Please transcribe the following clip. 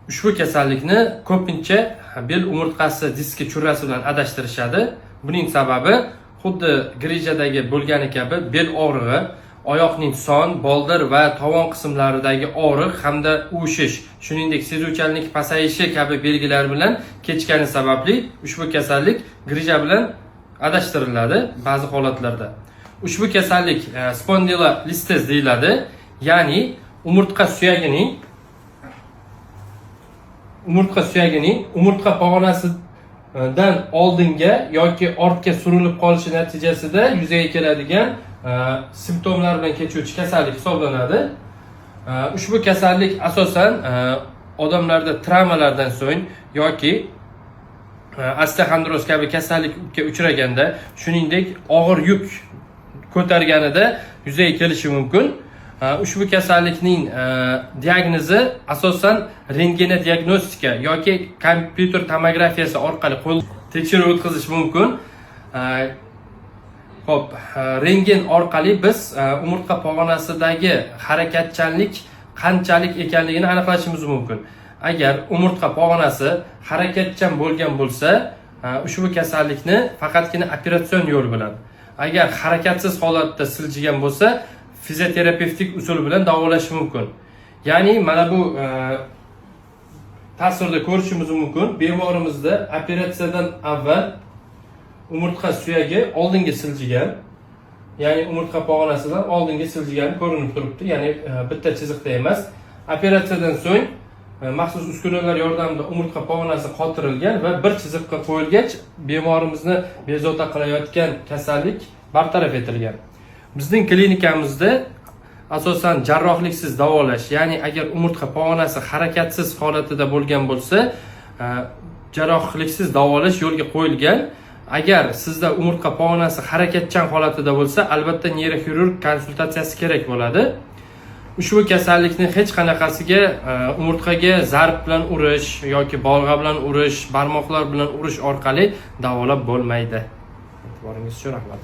Ushbu kasallikni ko'pincha bel umurtqasi diski churrasi bilan adashtirishadi. Buning sababi xuddi grijadagi bo'lgani kabi bel og'rig'i, oyoqning son, boldir va tovon qismlaridagi og'riq hamda uvishish, shuningdek sezuvchanlik pasayishi kabi belgilar bilan kechgani sababli ushbu kasallik grija bilan adashtiriladi ba'zi holatlarda. Ushbu kasallik spondilolistes deyiladi, ya'ni umurtqa suyagining umurtqa pog'onasidan oldinga yoki ortga surilib qolishi natijasida yuzaga keladigan simptomlar bilan kechuvchi kasallik hisoblanadi. Ushbu kasallik asosan odamlarda travmalardan so'ng yoki osteoxondroz kabi kasallikka uchraganda, shuningdek og'ir yuk ko'targanida yuzaga kelishi mumkin. Ushbu kasallikning diagnozi asosan rentgen diagnostika yoki kompyuter tomografiyasi orqali tekshiruv o'tkazish mumkin. Xo'p, rentgen orqali biz umurtqa pog'onasidagi harakatchanlik qanchalik ekanligini aniqlashimiz mumkin. Agar umurtqa pog'onasi harakatchan bo'lgan bo'lsa, ushbu kasallikni faqatgina operatsion yo'l bilan, agar harakatsiz holatda siljigan bo'lsa, fizioterapevtik usul bilan davolash mumkin. Ya'ni mana bu tasvirda ko'rishimiz mumkin. Bemorimizda operatsiyadan avval umurtqa suyagi oldinga siljigan, ya'ni umurtqa pog'onasidan oldinga siljigan ko'rinib turibdi, ya'ni bitta chiziqda emas. Operatsiyadan so'ng maxsus uskunalar yordamida umurtqa pog'onasi qotirilgan va bir chiziqqa qo'yilgach, bemorimizni bezovta qilayotgan kasallik bartaraf etilgan. Bizning klinikamizda asosan jarrohliksiz davolash, ya'ni agar umurtqa pog'onasi harakatsiz holatida bo'lgan bo'lsa, jarrohliksiz davolash yo'lga qo'yilgan. Agar sizda umurtqa pog'onasi harakatchan holatida bo'lsa, albatta neyroxirurg konsultatsiyasi kerak bo'ladi. Ushbu kasallikni hech qanaqasiga umurtqaga zarb bilan urish yoki bolg'a bilan urish, barmoqlar bilan urish orqali davolab bo'lmaydi. E'tiboringiz uchun rahmat.